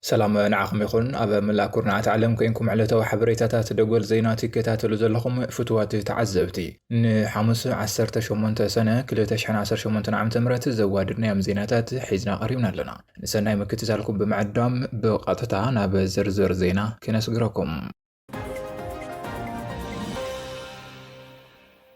سلام نعاكم يخون أبا ملاكور نعت علم كإنكم علتوا حبريتات تدقول زيناتي كتاتلو زلخم فتوات تعذبتي حمس عسرت شمونت سنة كل تشحن عسر شمونت نعم تمرت زوادرنا يم زيناتات حيزنا قريبنا لنا نسنا مكتزالكم بمعدام بقطتها بزرزر زينة كنسقركم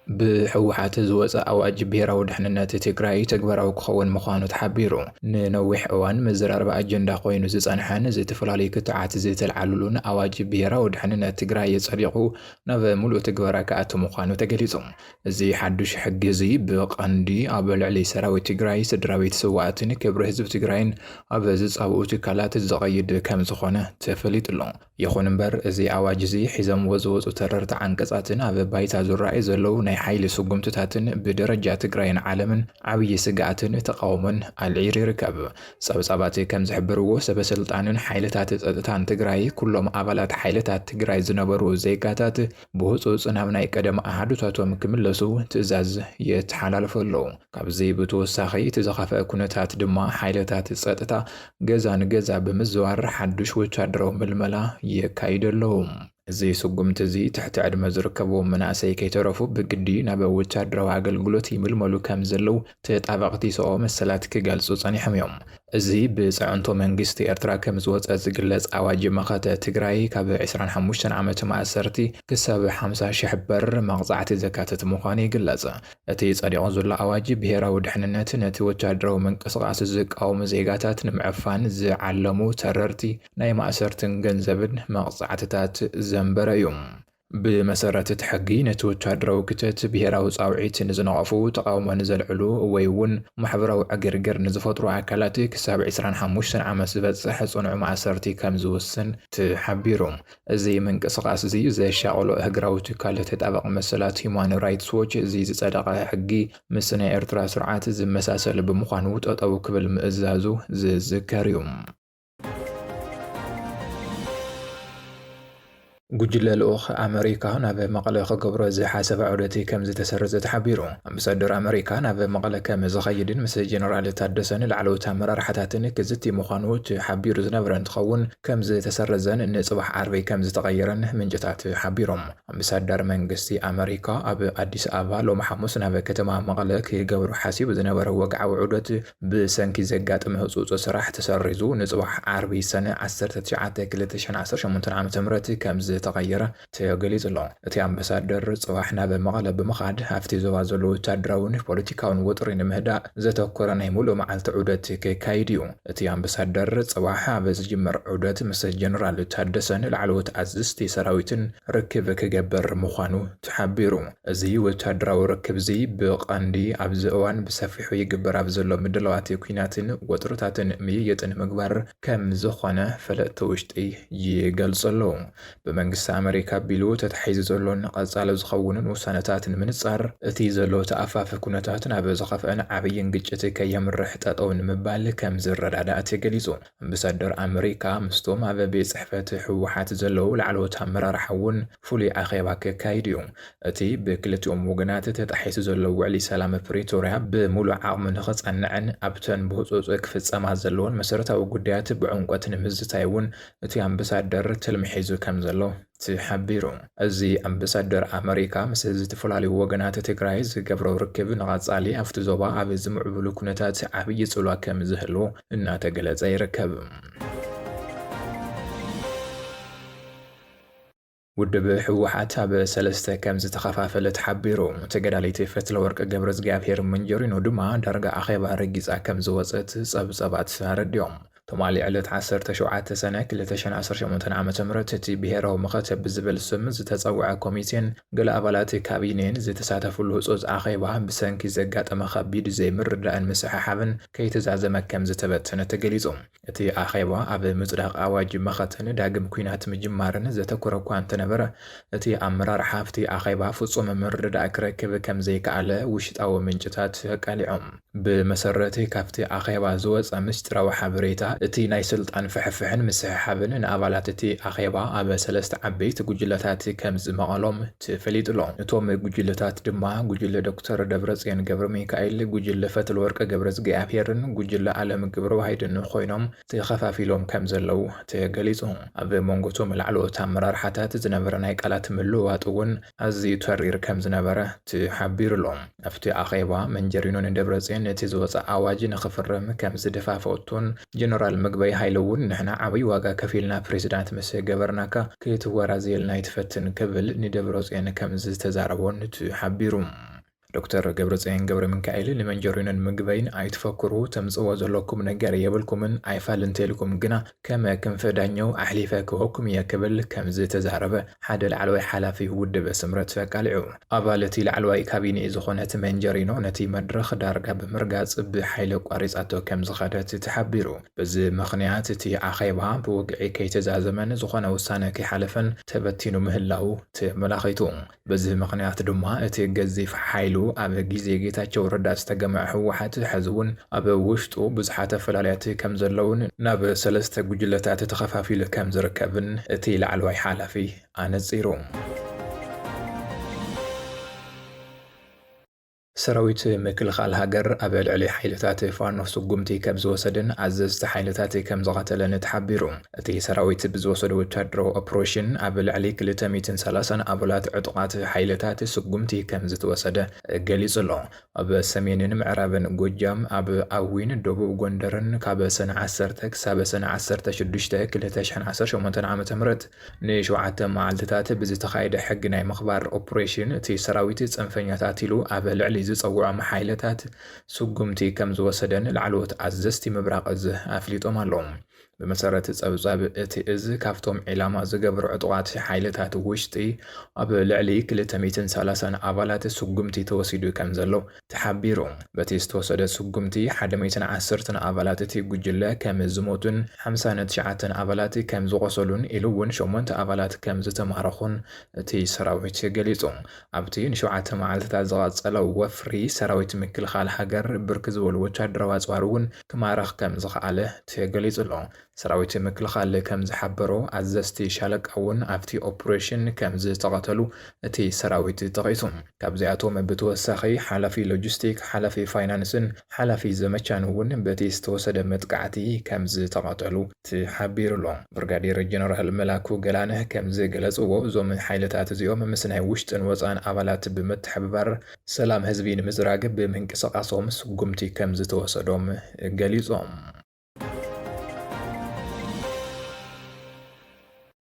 بحوحات زوز أواج بيرا ودحننات تقرأي تقبر كخون مخانو تحبيرو ننوح أوان مزر 4 أجندا قوينو زيز أنحان زي تفلالي كتعات زي تلعلولون أواج بيرا ودحننات تقرأي صديقو نفا ملو تقبر كأتو مخانو تقليزو زي حدوش حق زي بقاندي أبل علي سراوي تقرأي سدراوي تسواتن كبر هزب تقرأين أبزز أو تكالات الزغيد كام زخونة تفليت اللون يخون مبر زي أواج زي حزم وزوز وتررت عن قصاتن أبا بايتا زرائي زلو حيل سقمتتاتن بدرجة تقرأين عالمن عبي سقعتن تقاومن العير ركب صبصباتي كم زحبرو سبسلطانن حيلتات تتان تقرأي كلهم أبالات حيلتات تقرأي زنبرو زيكاتات بوصوص نامناي قدم أحدوتاتو مكملسو تزاز يتحلال فلو قبزي بتوساخي تزخف كنتات دما حيلتات تتتا غزا بمزوار حدوش وتشادرو ململا يكايدلهم زي سقمت زي تحت عدم زركبو مناسي كي تعرفوا بقدي نبا وتشادرو አገልግሎት ይምልመሉ ከም ዘለው ተጣባቅቲ ሰኦ መሰላት ክገልጹ ጸኒሖም እዚ ብጽዕንቶ መንግስቲ ኤርትራ ከም ዝወፀ ዝግለጽ ኣዋጅ መኸተ ትግራይ ካብ 25 ዓመት ማእሰርቲ ክሳብ 50,000 ብር መቕጻዕቲ ዘካተተ ምዃኑ ይግለጽ። እቲ ጸዲቑ ዘሎ ኣዋጅ ብሄራዊ ድሕንነት ነቲ ወታደራዊ ምንቅስቓስ ዝቃወሙ ዜጋታት ንምዕፋን ዝዓለሙ ተረርቲ ናይ ማእሰርትን ገንዘብን መቕጻዕትታት ዘንበረ እዩ። بمسارات تحقي نتوت هادرو كتت بهراو صاوعيت نزنقفو تقاومو نزلعلو ويون محبراو عقرقر نزفطرو عكالاتي كساب 25 عام سبتصح صنعو معسرتي كم زوسن تحبيرو زي من قصقاس زي شاقلو هقراو تكالة تطابق مسلات هيومان رايتس ووتش زي صدقة حقي مسنا إرترا سرعات زي مساسل بمخانو تطاو كبل مئزازو زي ذكريوم ጉጅለ ልኡኽ ኣሜሪካ ናብ መቐለ ክገብሮ ዝሓሰበ ዑደት ከም ዝተሰረዘ ተሓቢሩ ኣምባሳደር ኣሜሪካ ናብ መቐለ ከም ዝኸይድን ምስ ጀነራል ታደሰን ላዕለዎት ኣመራርሓታትን ክዝቲ ምዃኑ ሓቢሩ ዝነበረ እንትኸውን ከም ዝተሰረዘን ንጽባሕ ዓርቢ ከም ዝተቐየረን ምንጭታት ሓቢሮም ኣምባሳደር መንግስቲ ኣሜሪካ ኣብ ኣዲስ ኣበባ ሎሚ ሐሙስ ናብ ከተማ መቐለ ክገብሩ ሓሲቡ ዝነበረ ወግዓዊ ዑደት ብሰንኪ ዘጋጥም ህፁፅ ስራሕ ተሰሪዙ ንጽባሕ ዓርቢ ሰነ 19/2018 ዓ.ም ከም ተቀየረ ተገሊጽ ኣሎ። እቲ ኣምባሳደር ጽባሕና በመቐለ ብምኻድ ኣብቲ ዞባ ዘሎ ወታደራውን ፖለቲካውን ውጥሪ ንምህዳእ ዘተኮረ ናይ ሙሉእ መዓልቲ ዑደት ክካይድ እዩ። እቲ ኣምባሳደር ጽባሕ ኣብ ዝጅመር ዑደት ምስ ጀነራል ታደሰን ላዕለዎት ኣዘዝቲ ሰራዊትን ርክብ ክገበር ምዃኑ ተሓቢሩ። እዚ ወታደራዊ ርክብ እዚ ብቐንዲ ኣብዚ እዋን ብሰፊሑ ይግበር ኣብ ዘሎ ምድላዋት ኩናትን ወጥርታትን ምይይጥን ምግባር ከም ዝኾነ ፈለጥቲ ውሽጢ ይገልጹ ኣለዉ። መንግስቲ ኣሜሪካ ቢሉ ተታሒዙ ዘሎን ቀጻለ ዝኸውንን ውሳነታትን ምንጻር እቲ ዘሎ ተኣፋፈ ኩነታት ናብ ዝኸፍአን ዓብይን ግጭት ከየምርሕ ጠጠው ንምባል ከም ዝረዳዳእ ተገሊጹ። ኣምባሳደር ኣሜሪካ ምስቶም ኣብ ቤት ጽሕፈት ሕወሓት ዘለው ላዕለዎት ኣመራርሓ እውን ፍሉይ ኣኼባ ከካይድ እዩ። እቲ ብክልቲኦም ወገናት ተታሒዙ ዘሎ ውዕሊ ሰላም ፕሪቶርያ ብምሉእ ዓቕሚ ንኽጸንዕን ኣብተን ብህፁፅ ክፍጸማ ዘለዎን መሰረታዊ ጉዳያት ብዕምቆት ንምዝታይ እውን እቲ ኣምባሳደር ትልምሒዙ ከም ዘሎ ተሓቢሩ። እዚ ኣምባሳደር ኣሜሪካ ምስ ዝተፈላለዩ ወገናት ትግራይ ዝገብሮ ርክብ ንቐጻሊ ኣብቲ ዞባ ኣብ ዝምዕብሉ ኩነታት ዓብይ ጽልዋ ከም ዝህልዎ እናተገለጸ ይርከብ። ውድብ ሕወሓት ኣብ 3 ከም ዝተኸፋፈለ ተሓቢሩ። ተገዳለይቲ ፈትለወርቅ ገብረ እግዚአብሔር መንጀሪኖ ድማ ዳርጋ ኣኼባ ረጊጻ ከም ዝወፀት ጸብጸባት ኣረድዮም። ተማሊ ዕለት 17 ሰነ 2018 ዓ.ም እቲ ብሄራዊ ምኽትብ ብዝብል ስም ዝተጸውዐ ኮሚቴን ገለ ኣባላት ካቢኔን ዝተሳተፍሉ ህፁፅ ኣኼባ ብሰንኪ ዘጋጠመ ከቢድ ዘይምርዳእን ምስሕሓብን ከይተዛዘመ ከም ዝተበተነ ተገሊጹ። እቲ ኣኼባ ኣብ ምጽዳቕ ኣዋጅ መኸተን ዳግም ኩናት ምጅማርን ዘተኮረ እኳ እንተነበረ እቲ ኣመራርሓ ኣብቲ ኣኼባ ፍጹም ምርዳእ ክረክብ ከም ዘይከኣለ ውሽጣዊ ምንጭታት ቀሊዖም። ብመሰረቲ ካብቲ ኣኼባ ዝወፀ ምስጢራዊ ሓበሬታ እቲ ናይ ስልጣን ፍሕፍሕን ምስሕሓብን ንኣባላት እቲ ኣኼባ ኣብ 3 ዓበይቲ ጉጅለታት ከም ዝመቐሎም ተፈሊጡሎ። እቶም ጉጅለታት ድማ ጉጅለ ዶክተር ደብረጽዮን ገብረ ሚካኤል፣ ጉጅለ ፈትለወርቅ ገብረእግዚአብሔርን ጉጅለ ዓለም ግብረ ዋሕድን ኮይኖም ተኸፋፊሎም ከም ዘለው ተገሊጹ። ኣብ መንጎቶም ላዕለዎት ኣመራርሓታት ዝነበረ ናይ ቃላት ምልውዋጥ እውን ኣዝዩ ተሪር ከም ዝነበረ ተሓቢሩሎም። ኣብቲ ኣኼባ መንጀሪኖን ደብረጽዮን እቲ ዝወፅእ ኣዋጅ ንኽፍረም ከም ዝደፋፈቱን ጀነራል ምግበይ ሃይለ እውን ንሕና ዓብይ ዋጋ ከፊልና ፕሬዚዳንት ምስ ገበርናካ ክትወራዝየልና ይትፈትን ክብል ንደብረጽዮን ከም ዝተዛረቦን ተሓቢሩ። ዶክተር ገብረጽዮን ገብረ ሚካኤል ንመንጀሪኖን ምግበይን ኣይትፈክሩ ተምጽዎ ዘለኩም ነገር የብልኩምን ኣይፋልንተልኩም ግና ከም ክንፈ ዳኘው ኣሕሊፈ ክወኩም እየ ክብል ከም ዝተዛረበ ሓደ ላዕለዋይ ሓላፊ ውድብ ስምረት ፈቃልዑ። ኣባል እቲ ላዕለዋይ ካቢነ ዝኾነት መንጀሪኖ ነቲ መድረኽ ዳርጋ ብምርጋጽ ብሓይሊ ቋሪጻቶ ከም ዝኸደት ተሓቢሩ። በዚ ምኽንያት እቲ ኣኼባ ብውግዒ ከይተዛዘመን ዝኾነ ውሳነ ከይሓለፈን ተበቲኑ ምህላው ተመላኺቱ። በዚ ምኽንያት ድማ እቲ ገዚፍ ሓይሉ ኣብ ግዜ ጌታቸው ረዳ ዝተገመዐ ህወሓት ሕዚ እውን ኣብ ውሽጡ ብዙሓት ኣፈላልያት ከም ዘለውን ናብ 3 ጉጅለታት ተኸፋፊሉ ከም ዝርከብን እቲ ላዕለዋይ ሓላፊ ኣነጺሩ። ሰራዊት ምክልኻል ሃገር ኣብ ልዕሊ ሓይልታት ፋኖ ስጉምቲ ከም ዝወሰደን ኣዘዝቲ ሓይልታት ከም ዝቐተለን ተሓቢሩ። እቲ ሰራዊት ብዝወሰደ ወታደራዊ ኦፕሬሽን ኣብ ልዕሊ 230 ኣባላት ዕጡቓት ሓይልታት ስጉምቲ ከም ዝተወሰደ ገሊጹ ኣሎ። ኣብ ሰሜንን ምዕራብን ጎጃም፣ ኣብ ኣዊን ደቡብ ጎንደርን ካብ ሰነ 10 ክሳብ ሰነ 16 2018 ዓ.ም ን7 መዓልትታት ብዝተኻየደ ሕጊ ናይ ምኽባር ኦፕሬሽን እቲ ሰራዊት ጽንፈኛታት ኢሉ ኣብ ልዕሊ ዝጸውዖም ሓይልታት ስጉምቲ ከም ዝወሰደን ላዕለዎት ኣዘዝቲ ምብራቕ እዝ ኣፍሊጦም ኣለዎም። ብመሰረት ጸብጻብ እቲ እዝ ካብቶም ዒላማ ዝገብሩ ዕጡቓት ሓይልታት ውሽጢ ኣብ ልዕሊ 230 ኣባላት ስጉምቲ ተወሲዱ ከም ዘሎ ተሓቢሩ። በቲ ዝተወሰደ ስጉምቲ 110 ኣባላት እቲ ጉጅለ ከም ዝሞቱን 59 ኣባላት ከም ዝቆሰሉን ኢሉ እውን 8 ኣባላት ከም ዝተማረኹን እቲ ሰራዊት ገሊጹ። ኣብቲ ን7 መዓልትታት ዝቐጸለ ወፍሪ ሰራዊት ምክልኻል ሃገር ብርክ ዝበሉ ወታደራዊ ኣጽዋር እውን ክማረኽ ከም ዝኸኣለ ተገሊጹ ኣሎ። ሰራዊት ምክልኻል ከም ዝሓበሮ ኣዘዝቲ ሻለቃ እውን ኣብቲ ኦፕሬሽን ከም ዝተቐተሉ እቲ ሰራዊት ጠቒሱ። ካብዚኣቶም ብተወሳኺ ሓላፊ ሎጂስቲክ፣ ሓላፊ ፋይናንስን ሓላፊ ዘመቻን እውን በቲ ዝተወሰደ መጥቃዕቲ ከም ዝተቐተሉ ተሓቢሩ ኣሎ። ብርጋዴር ጀነራል መላኩ ገላነህ ከም ዝገለጽዎ እዞም ሓይልታት እዚኦም ምስ ናይ ውሽጥን ወፃን ኣባላት ብምትሕብባር ሰላም ህዝቢ ንምዝራግ ብምንቅስቓሶም ስጉምቲ ከም ዝተወሰዶም ገሊጾም።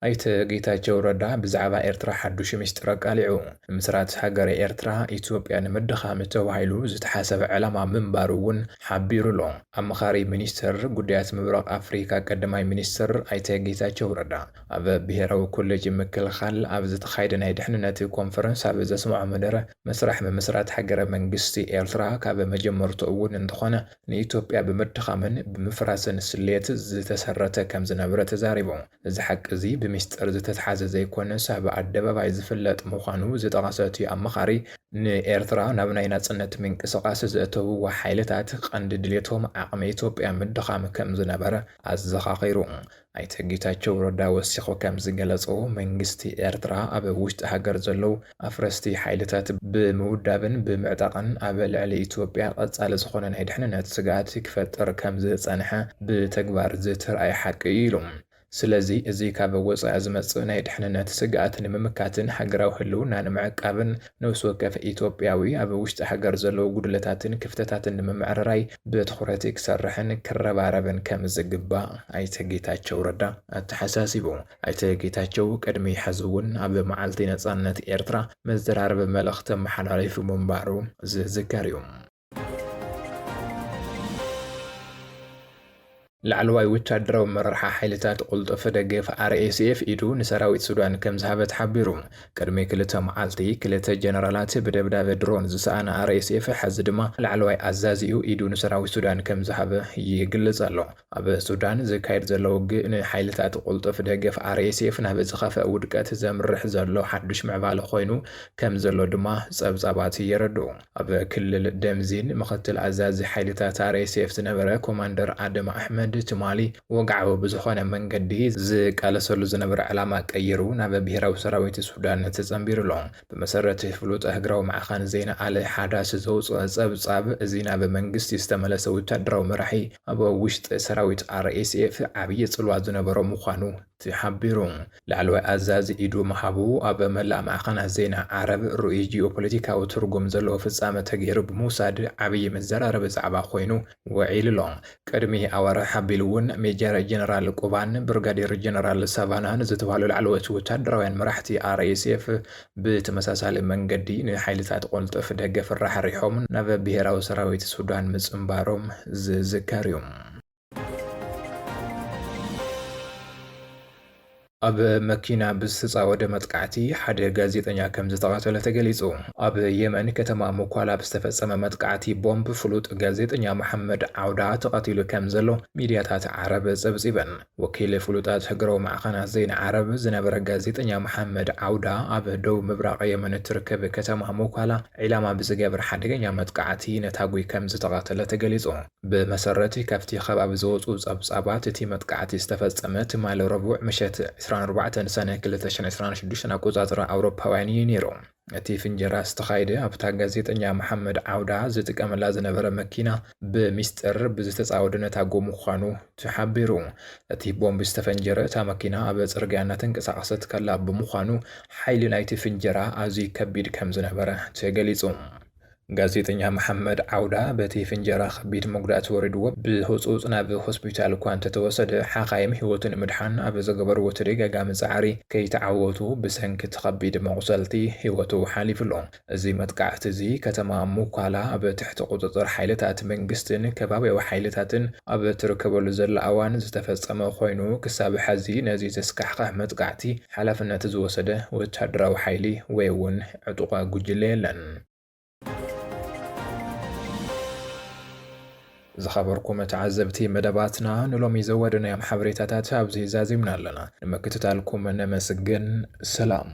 ኣይተ ጌታቸው ረዳ ብዛዕባ ኤርትራ ሓዱሽ ሚስጥር ኣቃሊዑ። ምስራት ሃገር ኤርትራ ኢትዮጵያ ንምድኻም ተባሂሉ ዝተሓሰበ ዕላማ ምንባሩ እውን ሓቢሩ ኣሎ። ኣመኻሪ ሚኒስትር ጉዳያት ምብራቕ ኣፍሪካ ቀዳማይ ሚኒስትር ኣይተ ጌታቸው ረዳ ኣብ ብሄራዊ ኮሌጅ ምክልኻል ኣብ ዝተኻየደ ናይ ድሕንነት ኮንፈረንስ ኣብ ዘስምዖ መደረ መስራሕ ምምስራት ሃገረ መንግስቲ ኤርትራ ካብ መጀመርቱ እውን እንተኾነ ንኢትዮጵያ ብምድኻምን ብምፍራስን ስሌት ዝተሰረተ ከም ዝነበረ ተዛሪቡ። እዚ ሓቂ እዚ ብምስጥር ዝተተሓዘ ዘይኮነስ ኣብ ኣደባባይ ዝፍለጥ ምዃኑ ዝጠቐሰት ኣመኻሪ ንኤርትራ ናብ ናይ ናጽነት ምንቅስቓስ ዘእተውዋ ሓይልታት ቀንዲ ድሌቶም ዓቕሚ ኢትዮጵያ ምድኻም ከም ዝነበረ ኣዘኻኺሩ። ኣይተ ጌታቸው ረዳ ወሲኹ ከም ዝገለጾ መንግስቲ ኤርትራ ኣብ ውሽጢ ሃገር ዘለው ኣፍረስቲ ሓይልታት ብምውዳብን ብምዕጣቕን ኣብ ልዕሊ ኢትዮጵያ ቀጻሊ ዝኾነ ናይ ድሕንነት ስጋኣት ክፈጥር ከም ዝጸንሐ ብተግባር ዝተርኣየ ሓቂ ኢሉ። ስለዚ እዚ ካብ ወጻኢ ዝመጽእ ናይ ድሕንነት ስጋኣት ንምምካትን ሃገራዊ ህልውና ንምዕቃብን ነፍሲ ወከፍ ኢትዮጵያዊ ኣብ ውሽጢ ሃገር ዘለዉ ጉድለታትን ክፍተታትን ንምምዕርራይ ብትኹረት ክሰርሕን ክረባረብን ከም ዝግባእ ኣይተ ጌታቸው ረዳ ኣተሓሳሲቡ። ኣይተ ጌታቸው ቅድሚ ሕዚ እውን ኣብ መዓልቲ ነጻነት ኤርትራ መዘራረቢ መልእኽቲ መሓላለፊ ምንባሩ ዝዝከር እዩ። ላዕለዋይ ወታደራዊ መራርሓ ሓይልታት ቁልጡፍ ደገፍ RSF ኢዱ ንሰራዊት ሱዳን ከም ዝሃበ ተሓቢሩ። ቅድሚ 2 መዓልቲ 2 ጀነራላት ብደብዳቤ ድሮን ዝሰኣነ RSF ሕዚ ድማ ላዕለዋይ ኣዛዚኡ ኢዱ ንሰራዊት ሱዳን ከም ዝሃበ ይግለጽ ኣሎ። ኣብ ሱዳን ዝካየድ ዘሎ ውግእ ንሓይልታት ቁልጡፍ ደገፍ RSF ናብ ዝኸፍአ ውድቀት ዘምርሕ ዘሎ ሓዱሽ ምዕባለ ኮይኑ ከም ዘሎ ድማ ጸብጻባት የረድኡ። ኣብ ክልል ደምዚን ምክትል ኣዛዚ ሓይልታት RSF ዝነበረ ኮማንደር ኣደም ኣሕመድ ትማሊ ወግዓዊ ብዝኾነ መንገዲ ዝቃለሰሉ ዝነበረ ዕላማ ቀይሩ ናብ ብሄራዊ ሰራዊት ሱዳን ተጸንቢሩሎ ብመሰረት ፍሉጥ እግራዊ ማዕኻን ዜና አለ ሓዳስ ዘውፅእ ጸብጻብ እዚ ናብ መንግስቲ ዝተመለሰ ወታደራዊ መራሒ ኣብ ውሽጢ ሰራዊት RSF ዓብዪ ጽልዋ ዝነበሮ ምዃኑ ተሓቢሩ ላዕለዋይ ኣዛዚ ኢዱ መሃቡ ኣብ መላእ ማዕኻናት ዜና ዓረብ ርኡይ ጂኦፖለቲካዊ ትርጉም ዘለዎ ፍጻመ ተገይሩ ብምውሳድ ዓብዪ መዘራረቢ ዛዕባ ኮይኑ ውዒሉሎ ቅድሚ ኣዋርሕ ሓቢሉ እውን ሜጀር ጀነራል ቁባን ብርጋዴር ጀነራል ሳቫናን ዝተባሃሉ ላዕለዎት ወታደራውያን መራሕቲ RSF ብተመሳሳሊ መንገዲ ንሓይልታት ቁልጥፍ ደገፍ ራሕሪሖም ናብ ብሄራዊ ሰራዊት ሱዳን ምጽምባሮም ዝዝከር እዩ። ኣብ መኪና ብዝተጻወደ መጥቃዕቲ ሓደ ጋዜጠኛ ከም ዝተቃተለ ተገሊጹ። ኣብ የመን ከተማ ሙኳላ ብዝተፈጸመ መጥቃዕቲ ቦምብ ፍሉጥ ጋዜጠኛ መሐመድ ዓውዳ ተቐቲሉ ከም ዘሎ ሚድያታት ዓረብ ጸብጺበን። ወኪል ፍሉጣት ሃገራዊ ማዕኻናት ዜና ዓረብ ዝነበረ ጋዜጠኛ መሐመድ ዓውዳ ኣብ ደቡብ ምብራቕ የመን እትርከብ ከተማ ሙኳላ ዒላማ ብዝገብር ሓደገኛ መጥቃዕቲ ነታጉይ ከም ዝተቃተለ ተገሊጹ። ብመሰረት ካብቲ ከባቢ ዝወፁ ጸብጻባት እቲ መጥቃዕቲ ዝተፈጸመ ትማሊ ረቡዕ ምሸት 24 ሰነ 2026 ኣቆጻጽራ ኣውሮፓውያን እዩ ነይሩ። እቲ ፍንጀራ ዝተኻይደ ኣብታ ጋዜጠኛ መሐመድ ዓውዳ ዝጥቀመላ ዝነበረ መኪና ብምስጥር ብዝተጻወደ ነታጎ ምዃኑ ተሓቢሩ። እቲ ቦምብ ዝተፈንጀረ እታ መኪና ኣብ ጽርግያ እናተንቀሳቐሰት ከላ ብምዃኑ ሓይሊ ናይቲ ፍንጀራ ኣዝዩ ከቢድ ከም ዝነበረ ተገሊጹ። ጋዜጠኛ መሐመድ ዓውዳ በቲ ፍንጀራ ከቢድ መጉዳእቲ ወሪድዎ ብህፁፅ ናብ ሆስፒታል እኳ እንተተወሰደ ሓኻይም ህይወቱ ንምድሓን ኣብ ዘገበርዎ ተደጋጋሚ ጻዕሪ ከይተዓወቱ ብሰንኪ ከቢድ መቑሰልቲ ህይወቱ ሓሊፉሎ። እዚ መጥቃዕቲ እዚ ከተማ ሙኳላ ኣብ ትሕቲ ቁፅጥር ሓይልታት መንግስትን ከባቢያዊ ሓይልታትን ኣብ ትርከበሉ ዘላ እዋን ዝተፈጸመ ኮይኑ ክሳብ ሕዚ ነዚ ተስካሕካሕ መጥቃዕቲ ሓላፍነት ዝወሰደ ወታደራዊ ሓይሊ ወይ እውን ዕጡቕ ጉጅለ የለን። ዝኸበርኩም ተዓዘብቲ መደባትና ንሎሚ ዘወደናዮም ሓበሬታታት ኣብዚ ዛዚምና ኣለና። ንምክትታልኩም ነመስግን ሰላም።